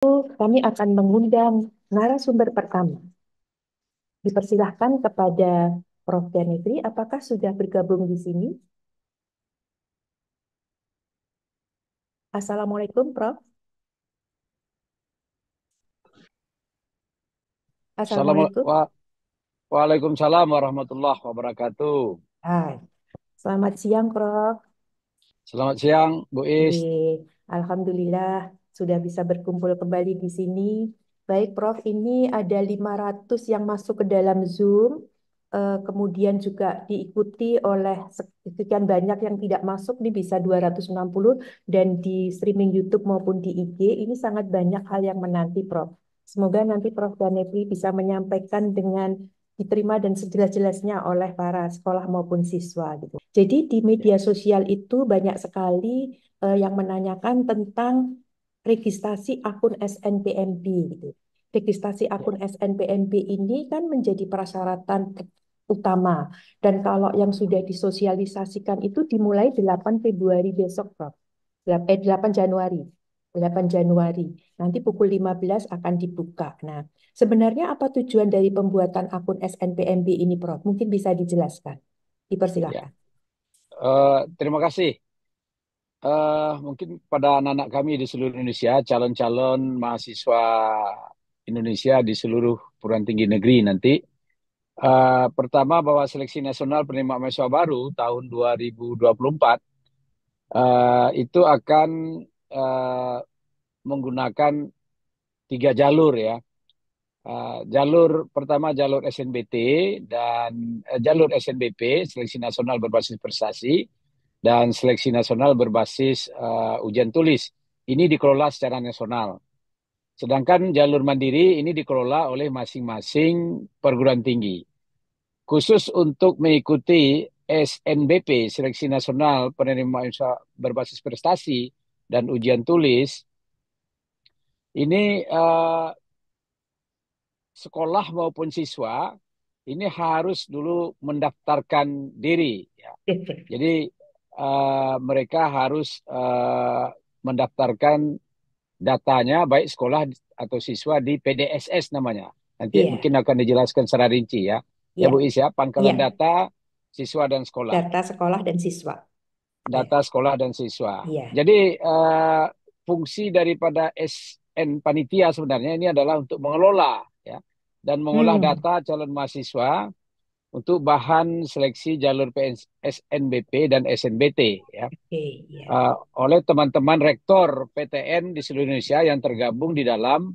Kami akan mengundang narasumber pertama. Dipersilahkan kepada Prof. Ganefri, apakah sudah bergabung di sini? Assalamualaikum, Prof. Assalamualaikum. Waalaikumsalam warahmatullahi wabarakatuh. Hai, selamat siang, Prof. Selamat siang, Bu Is. Alhamdulillah sudah bisa berkumpul kembali di sini. Baik, Prof, ini ada 500 yang masuk ke dalam Zoom. Kemudian juga diikuti oleh sekian banyak yang tidak masuk, ini bisa 260 dan di streaming YouTube maupun di IG. Ini sangat banyak hal yang menanti, Prof. Semoga nanti Prof. Ganefri bisa menyampaikan dengan diterima dan sejelas-jelasnya oleh para sekolah maupun siswa gitu. Jadi di Ya, media sosial itu banyak sekali yang menanyakan tentang registrasi akun SNPMB gitu. Registrasi ya, akun SNPMB ini kan menjadi persyaratan utama. Dan kalau yang sudah disosialisasikan itu dimulai 8 Februari besok, Prof. 8 Januari. 8 Januari. Nanti pukul 15 akan dibuka. Nah, sebenarnya apa tujuan dari pembuatan akun SNPMB ini, Prof? Mungkin bisa dijelaskan. ya. Dipersilakan. Terima kasih. Mungkin pada anak-anak kami di seluruh Indonesia, calon-calon mahasiswa Indonesia di seluruh perguruan tinggi negeri nanti. Pertama bahwa seleksi nasional penerimaan mahasiswa baru tahun 2024 itu akan eh, menggunakan 3 jalur ya. Jalur pertama jalur SNBT dan jalur SNBP seleksi nasional berbasis prestasi dan seleksi nasional berbasis ujian tulis. Ini dikelola secara nasional. Sedangkan jalur mandiri ini dikelola oleh masing-masing perguruan tinggi. Khusus untuk mengikuti SNBP seleksi nasional penerimaan berbasis prestasi dan ujian tulis ini sekolah maupun siswa ini harus dulu mendaftarkan diri. Ya. Jadi mereka harus mendaftarkan datanya baik sekolah atau siswa di PDSS namanya. Nanti Iya, mungkin akan dijelaskan secara rinci ya. Ya iya, Bu Is ya, iya. pangkalan data siswa dan sekolah. Data sekolah dan siswa. Ya, Data sekolah dan siswa. iya. Jadi fungsi daripada SN panitia sebenarnya ini adalah untuk mengelola ya dan mengolah Hmm, data calon mahasiswa untuk bahan seleksi jalur SNBP dan SNBT ya oke, iya. oleh teman-teman rektor PTN di seluruh Indonesia yang tergabung di dalam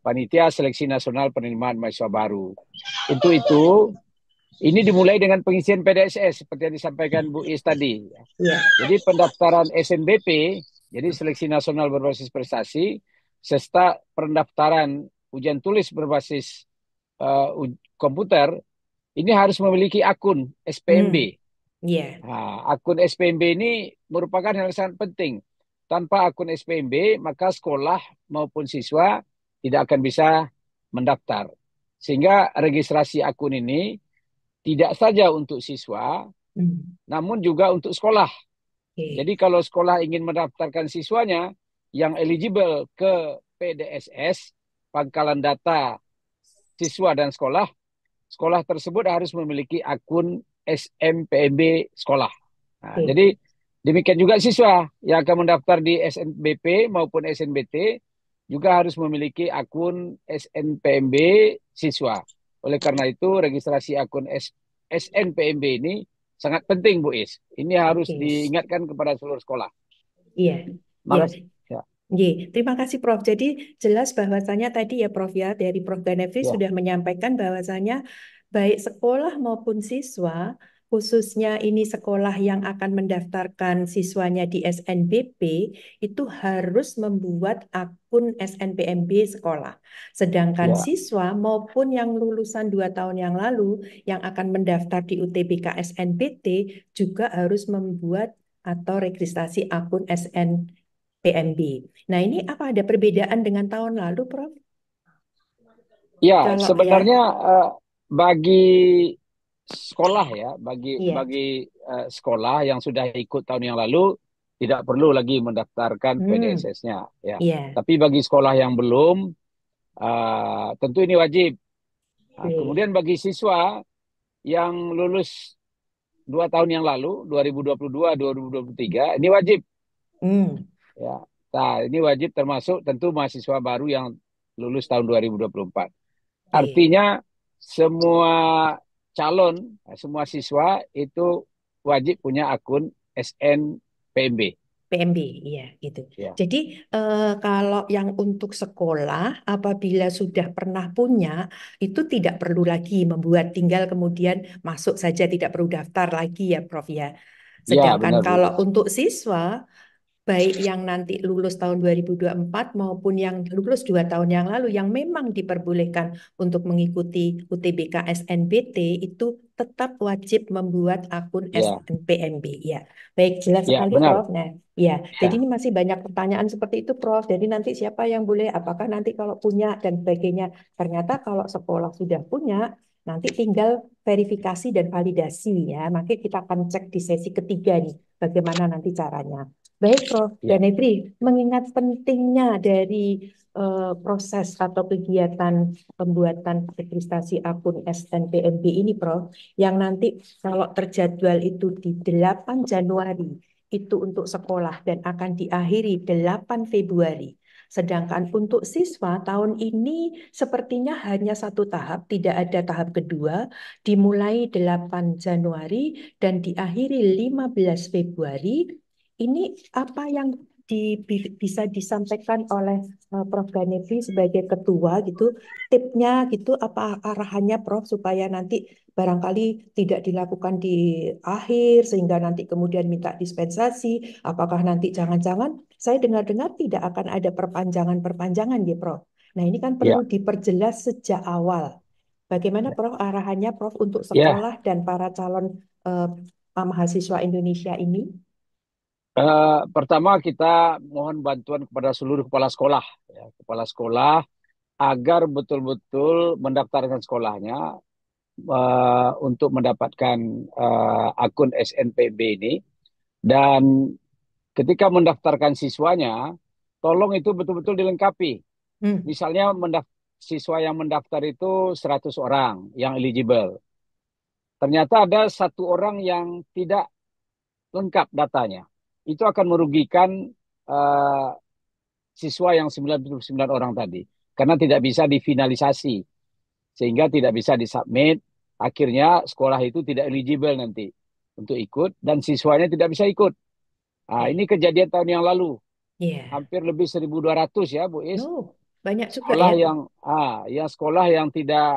panitia seleksi nasional penerimaan mahasiswa baru. Untuk itu ini dimulai dengan pengisian PDSS seperti yang disampaikan Bu Is tadi. Iya, Jadi pendaftaran SNBP, jadi seleksi nasional berbasis prestasi, serta pendaftaran ujian tulis berbasis komputer, ini harus memiliki akun hmm, SPMB. iya, Nah, akun SPMB ini merupakan hal yang sangat penting. Tanpa akun SPMB, maka sekolah maupun siswa tidak akan bisa mendaftar. Sehingga registrasi akun ini tidak saja untuk siswa, hmm, namun juga untuk sekolah. oke, Jadi kalau sekolah ingin mendaftarkan siswanya yang eligible ke PDSS, pangkalan data siswa dan sekolah, sekolah tersebut harus memiliki akun SMPMB sekolah. Nah, oke, jadi demikian juga siswa yang akan mendaftar di SNBP maupun SNBT juga harus memiliki akun SNPMB siswa. Oleh karena itu, registrasi akun SNPMB ini sangat penting, Bu Is. Ini harus oke, diingatkan kepada seluruh sekolah. iya, iya. Makasih. Ya, Ye, terima kasih Prof. Jadi jelas bahwasanya tadi ya Prof ya dari Prof Ganefri ya, sudah menyampaikan bahwasanya baik sekolah maupun siswa, khususnya ini sekolah yang akan mendaftarkan siswanya di SNBP itu harus membuat akun SNPMB sekolah. Sedangkan ya, siswa maupun yang lulusan 2 tahun yang lalu yang akan mendaftar di UTBK SNPT juga harus membuat atau registrasi akun SNPMB. Nah, ini apa ada perbedaan dengan tahun lalu, Prof? ya. Kalau ya, Sebenarnya bagi sekolah ya, bagi iya, sekolah yang sudah ikut tahun yang lalu, tidak perlu lagi mendaftarkan Hmm, PDSS-nya ya. iya. Tapi bagi sekolah yang belum, tentu ini wajib. Nah, Oke. kemudian bagi siswa yang lulus 2 tahun yang lalu, 2022, 2023, ini wajib Hmm, ya. Nah, ini wajib termasuk tentu mahasiswa baru yang lulus tahun 2024. oke. Artinya semua calon, semua siswa itu wajib punya akun SNPMB. PMB, iya gitu. Ya, Jadi kalau yang untuk sekolah, apabila sudah pernah punya, itu tidak perlu lagi membuat, tinggal kemudian masuk saja, tidak perlu daftar lagi ya, Prof ya. ya Sedangkan benar Bu kalau Is. untuk siswa, baik yang nanti lulus tahun 2024 maupun yang lulus 2 tahun yang lalu yang memang diperbolehkan untuk mengikuti UTBK SNBT itu tetap wajib membuat akun Ya, SNPMB. Ya, baik jelas ya sekali benar. Prof. Nah, ya, jadi Ya, ini masih banyak pertanyaan seperti itu Prof. Jadi nanti siapa yang boleh, apakah nanti kalau punya dan sebagainya. Ternyata kalau sekolah sudah punya, nanti tinggal verifikasi dan validasi ya. Nanti kita akan cek di sesi ketiga nih, bagaimana nanti caranya. Baik, Prof. ya. Ganefri, mengingat pentingnya dari proses atau kegiatan pembuatan registrasi akun SNPMB ini, Prof, yang nanti kalau terjadwal itu di 8 Januari, itu untuk sekolah dan akan diakhiri 8 Februari. Sedangkan untuk siswa tahun ini sepertinya hanya satu tahap, tidak ada tahap kedua, dimulai 8 Januari dan diakhiri 15 Februari. Ini apa yang bisa disampaikan oleh Prof. Ganevi sebagai ketua gitu, tipnya gitu, apa arahannya Prof supaya nanti barangkali tidak dilakukan di akhir sehingga nanti kemudian minta dispensasi. Apakah nanti jangan-jangan saya dengar-dengar tidak akan ada perpanjangan-perpanjangan ya Prof. Nah ini kan perlu Ya, diperjelas sejak awal. Bagaimana Prof arahannya Prof untuk ya. sekolah dan para calon eh, mahasiswa Indonesia ini? Pertama kita mohon bantuan kepada seluruh kepala sekolah, ya, kepala sekolah agar betul-betul mendaftarkan sekolahnya untuk mendapatkan akun SNPB ini. Dan ketika mendaftarkan siswanya, tolong itu betul-betul dilengkapi. Hmm. Misalnya siswa yang mendaftar itu 100 orang yang eligible. Ternyata ada satu orang yang tidak lengkap datanya. Itu akan merugikan uh, siswa yang 99 orang tadi. Karena tidak bisa difinalisasi. Sehingga tidak bisa disubmit. Akhirnya sekolah itu tidak eligible nanti untuk ikut. Dan siswanya tidak bisa ikut. Nah, ini Oke. kejadian tahun yang lalu. Iya. Hampir lebih 1.200 ya Bu Is. Oh, banyak juga Sekolah ya. yang sekolah yang tidak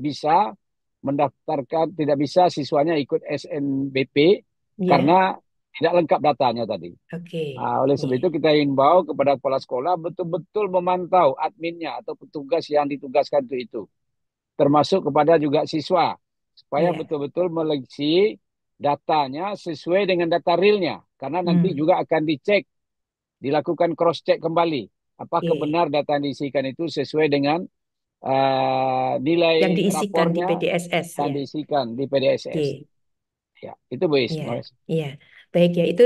bisa mendaftarkan, tidak bisa siswanya ikut SNBP Iya. karena tidak lengkap datanya tadi. Oke. Oleh sebab itu Iya. kita himbau kepada kepala sekolah betul-betul memantau adminnya atau petugas yang ditugaskan untuk itu, termasuk kepada juga siswa, supaya Iya. betul-betul meleksi datanya sesuai dengan data realnya, karena nanti Hmm. juga akan dicek, dilakukan cross check kembali, apakah Oke. benar data yang diisikan itu sesuai dengan Yang nilai diisikan di rapornya PDSS yang ya. diisikan di PDSS. Oke. Ya, itu Bu Is. Iya, Terima kasih. iya. Baik ya, itu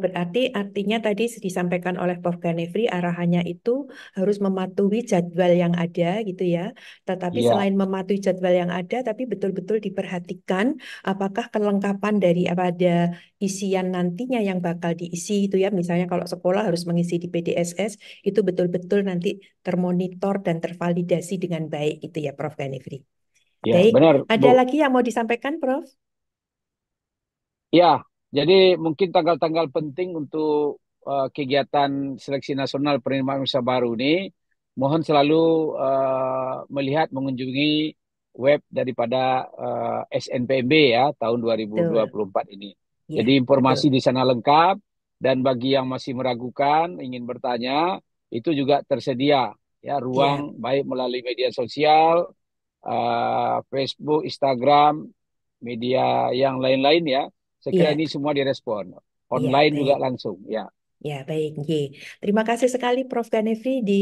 berarti artinya tadi disampaikan oleh Prof. Ganefri arahannya itu harus mematuhi jadwal yang ada gitu ya. Tetapi Iya, selain mematuhi jadwal yang ada, tapi betul-betul diperhatikan apakah kelengkapan dari apa ada isian nantinya yang bakal diisi itu ya. Misalnya kalau sekolah harus mengisi di PDSS, itu betul-betul nanti termonitor dan tervalidasi dengan baik itu ya Prof. Ganefri. ya Baik, benar ada Bu. lagi yang mau disampaikan Prof? Ya, jadi mungkin tanggal-tanggal penting untuk kegiatan seleksi nasional penerimaan usaha baru ini, mohon selalu melihat mengunjungi web daripada SNPMB ya tahun Betul. 2024 ini. Jadi Ya, informasi betul. di sana lengkap dan bagi yang masih meragukan, ingin bertanya, itu juga tersedia ya ruang Ya, baik melalui media sosial, Facebook, Instagram, media yang lain-lain ya. Saya kira ya, ini semua direspon. ya, Online juga baik. langsung ya. Ya, baik. Nggih. Terima kasih sekali Prof. Ganefri. Di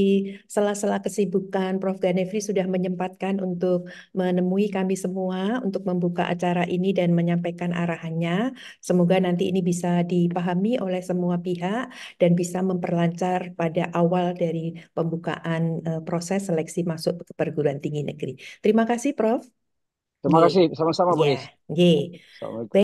sela-sela kesibukan, Prof. Ganefri sudah menyempatkan untuk menemui kami semua untuk membuka acara ini dan menyampaikan arahannya. Semoga nanti ini bisa dipahami oleh semua pihak dan bisa memperlancar pada awal dari pembukaan proses seleksi masuk ke perguruan tinggi negeri. Terima kasih, Prof. Terima Nggih. kasih, sama-sama Bu Ya, Is. nggih. Assalamualaikum.